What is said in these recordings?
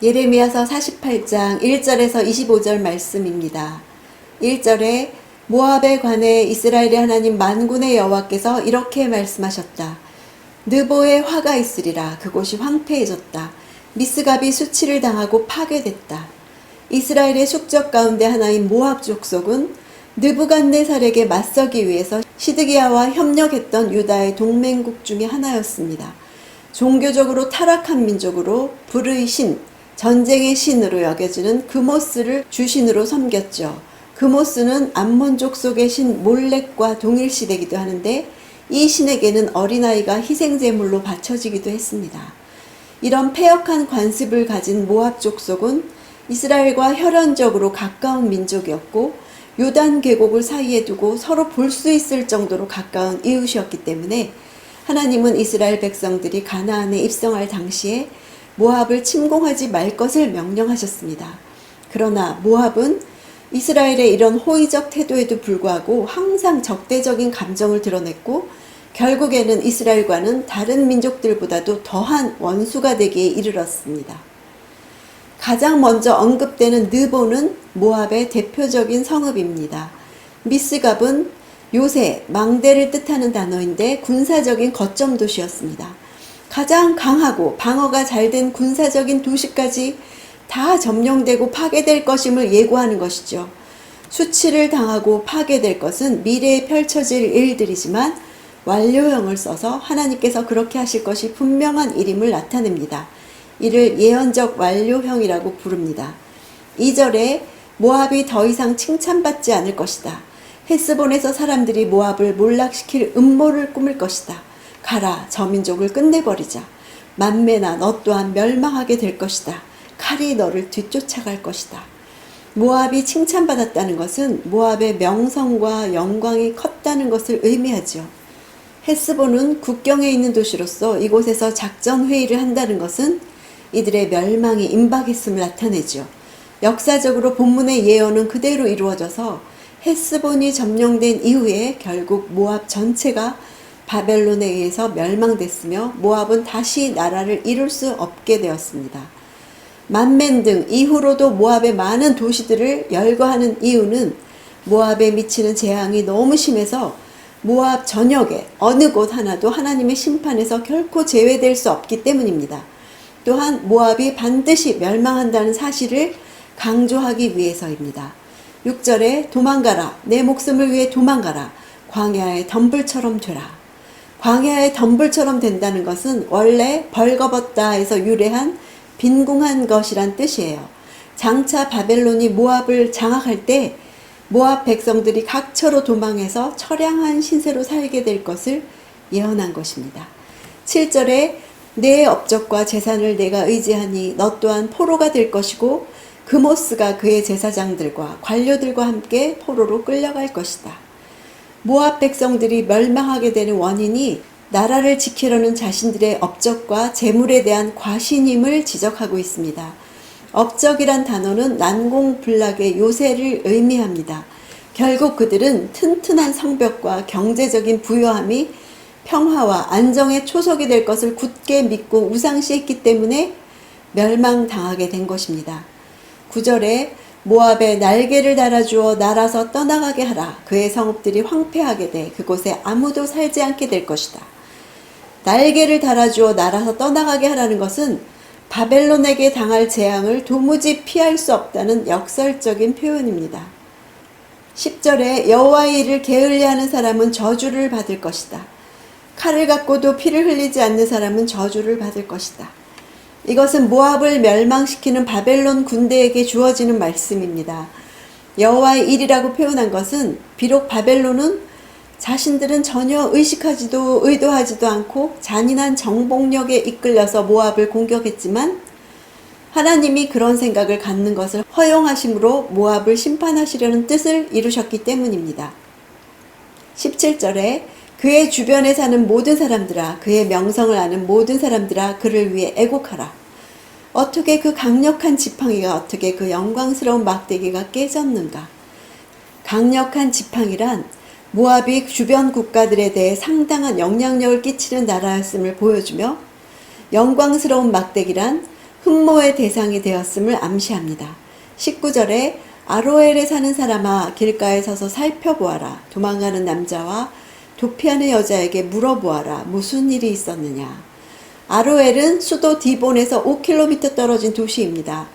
예레미야서 48장 1절에서 25절 말씀입니다. 1절에 모압에 관해 이스라엘의 하나님 만군의 여호와께서 이렇게 말씀하셨다. 느보에 화가 있으리라. 그곳이 황폐해졌다. 미스갑이 수치를 당하고 파괴됐다. 이스라엘의 숙적 가운데 하나인 모압 족속은 느부갓네살에게 맞서기 위해서 시드기야와 협력했던 유다의 동맹국 중의 하나였습니다. 종교적으로 타락한 민족으로 불의 신, 전쟁의 신으로 여겨지는 그모스를 주신으로 섬겼죠. 그모스는 암몬족 속의 신 몰렉과 동일시되기도 하는데 이 신에게는 어린아이가 희생제물로 바쳐지기도 했습니다. 이런 패역한 관습을 가진 모압 족속은 이스라엘과 혈연적으로 가까운 민족이었고 요단 계곡을 사이에 두고 서로 볼 수 있을 정도로 가까운 이웃이었기 때문에 하나님은 이스라엘 백성들이 가나안에 입성할 당시에 모압을 침공하지 말 것을 명령하셨습니다. 그러나 모압은 이스라엘의 이런 호의적 태도에도 불구하고 항상 적대적인 감정을 드러냈고 결국에는 이스라엘과는 다른 민족들보다도 더한 원수가 되기에 이르렀습니다. 가장 먼저 언급되는 느보는 모압의 대표적인 성읍입니다. 미스갑은 요새, 망대를 뜻하는 단어인데 군사적인 거점 도시였습니다. 가장 강하고 방어가 잘된 군사적인 도시까지 다 점령되고 파괴될 것임을 예고하는 것이죠. 수치를 당하고 파괴될 것은 미래에 펼쳐질 일들이지만 완료형을 써서 하나님께서 그렇게 하실 것이 분명한 일임을 나타냅니다. 이를 예언적 완료형이라고 부릅니다. 2절에 모압이 더 이상 칭찬받지 않을 것이다. 헤스본에서 사람들이 모압을 몰락시킬 음모를 꾸밀 것이다. 가라, 저 민족을 끝내버리자. 만매나 너 또한 멸망하게 될 것이다. 칼이 너를 뒤쫓아갈 것이다. 모압이 칭찬받았다는 것은 모압의 명성과 영광이 컸다는 것을 의미하죠. 헤스본은 국경에 있는 도시로서 이곳에서 작전회의를 한다는 것은 이들의 멸망이 임박했음을 나타내죠. 역사적으로 본문의 예언은 그대로 이루어져서 헤스본이 점령된 이후에 결국 모압 전체가 바벨론에 의해서 멸망됐으며 모압은 다시 나라를 이룰 수 없게 되었습니다. 만멘 등 이후로도 모압의 많은 도시들을 열거하는 이유는 모압에 미치는 재앙이 너무 심해서 모압 전역에 어느 곳 하나도 하나님의 심판에서 결코 제외될 수 없기 때문입니다. 또한 모압이 반드시 멸망한다는 사실을 강조하기 위해서입니다. 6절에 도망가라, 내 목숨을 위해 도망가라, 광야의 덤불처럼 되라. 광야의 덤불처럼 된다는 것은 원래 벌거벗다에서 유래한 빈궁한 것이란 뜻이에요. 장차 바벨론이 모압을 장악할 때 모압 백성들이 각처로 도망해서 처량한 신세로 살게 될 것을 예언한 것입니다. 7절에 내 업적과 재산을 내가 의지하니 너 또한 포로가 될 것이고 그모스가 그의 제사장들과 관료들과 함께 포로로 끌려갈 것이다. 모압 백성들이 멸망하게 되는 원인이 나라를 지키려는 자신들의 업적과 재물에 대한 과신임을 지적하고 있습니다. 업적이란 단어는 난공불락의 요새를 의미합니다. 결국 그들은 튼튼한 성벽과 경제적인 부유함이 평화와 안정의 초석이 될 것을 굳게 믿고 우상시했기 때문에 멸망당하게 된 것입니다. 9절에 모압에 날개를 달아주어 날아서 떠나가게 하라. 그의 성읍들이 황폐하게 돼 그곳에 아무도 살지 않게 될 것이다. 날개를 달아주어 날아서 떠나가게 하라는 것은 바벨론에게 당할 재앙을 도무지 피할 수 없다는 역설적인 표현입니다. 10절에 여호와의 일을 게을리하는 사람은 저주를 받을 것이다. 칼을 갖고도 피를 흘리지 않는 사람은 저주를 받을 것이다. 이것은 모압을 멸망시키는 바벨론 군대에게 주어지는 말씀입니다. 여호와의 일이라고 표현한 것은 비록 바벨론은 자신들은 전혀 의도하지도 않고 잔인한 정복력에 이끌려서 모압을 공격했지만 하나님이 그런 생각을 갖는 것을 허용하심으로 모압을 심판하시려는 뜻을 이루셨기 때문입니다. 17절에 그의 주변에 사는 모든 사람들아, 그의 명성을 아는 모든 사람들아, 그를 위해 애곡하라. 어떻게 그 강력한 지팡이가, 어떻게 그 영광스러운 막대기가 깨졌는가. 강력한 지팡이란 모압이 주변 국가들에 대해 상당한 영향력을 끼치는 나라였음을 보여주며, 영광스러운 막대기란 흠모의 대상이 되었음을 암시합니다. 19절에 아로엘에 사는 사람아 길가에 서서 살펴보아라. 도망가는 남자와 도피하는 여자에게 물어보아라. 무슨 일이 있었느냐. 아로엘은 수도 디본에서 5km 떨어진 도시입니다.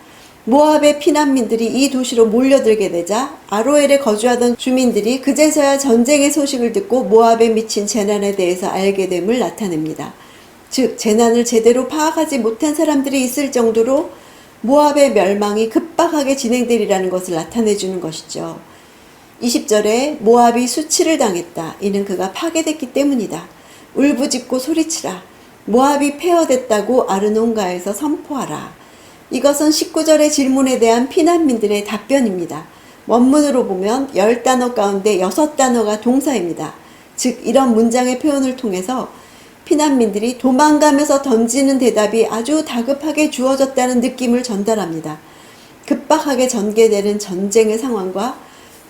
모압의 피난민들이 이 도시로 몰려들게 되자 아로엘에 거주하던 주민들이 그제서야 전쟁의 소식을 듣고 모압에 미친 재난에 대해서 알게 됨을 나타냅니다. 즉 재난을 제대로 파악하지 못한 사람들이 있을 정도로 모압의 멸망이 급박하게 진행되리라는 것을 나타내주는 것이죠. 20절에 모압이 수치를 당했다. 이는 그가 파괴됐기 때문이다. 울부짖고 소리치라. 모압이 폐허됐다고 아르논가에서 선포하라. 이것은 19절의 질문에 대한 피난민들의 답변입니다. 원문으로 보면 10단어 가운데 6단어가 동사입니다. 즉 이런 문장의 표현을 통해서 피난민들이 도망가면서 던지는 대답이 아주 다급하게 주어졌다는 느낌을 전달합니다. 급박하게 전개되는 전쟁의 상황과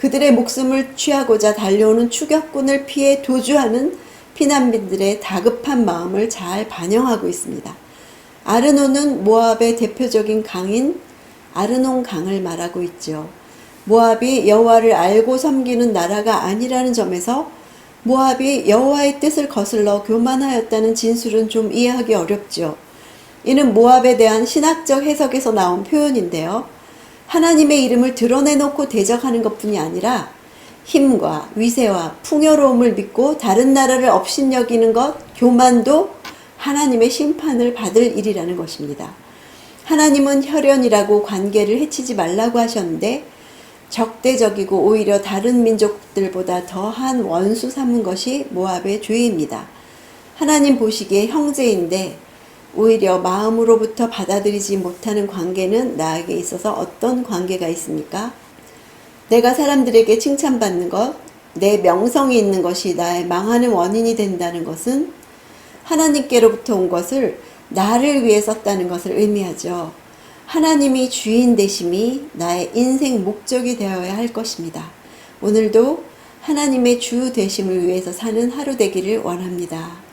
그들의 목숨을 취하고자 달려오는 추격군을 피해 도주하는 피난민들의 다급한 마음을 잘 반영하고 있습니다. 아르논은 모압의 대표적인 강인 아르논 강을 말하고 있죠. 모압이 여호와를 알고 섬기는 나라가 아니라는 점에서 모압이 여호와의 뜻을 거슬러 교만하였다는 진술은 좀 이해하기 어렵죠. 이는 모압에 대한 신학적 해석에서 나온 표현인데요. 하나님의 이름을 드러내놓고 대적하는 것뿐이 아니라 힘과 위세와 풍요로움을 믿고 다른 나라를 업신여기는 것, 교만도 하나님의 심판을 받을 일이라는 것입니다. 하나님은 혈연이라고 관계를 해치지 말라고 하셨는데 적대적이고 오히려 다른 민족들보다 더한 원수 삼은 것이 모압의 죄입니다. 하나님 보시기에 형제인데 오히려 마음으로부터 받아들이지 못하는 관계는 나에게 있어서 어떤 관계가 있습니까? 내가 사람들에게 칭찬받는 것, 내 명성이 있는 것이 나의 망하는 원인이 된다는 것은 하나님께로부터 온 것을 나를 위해 썼다는 것을 의미하죠. 하나님이 주인 되심이 나의 인생 목적이 되어야 할 것입니다. 오늘도 하나님의 주 되심을 위해서 사는 하루 되기를 원합니다.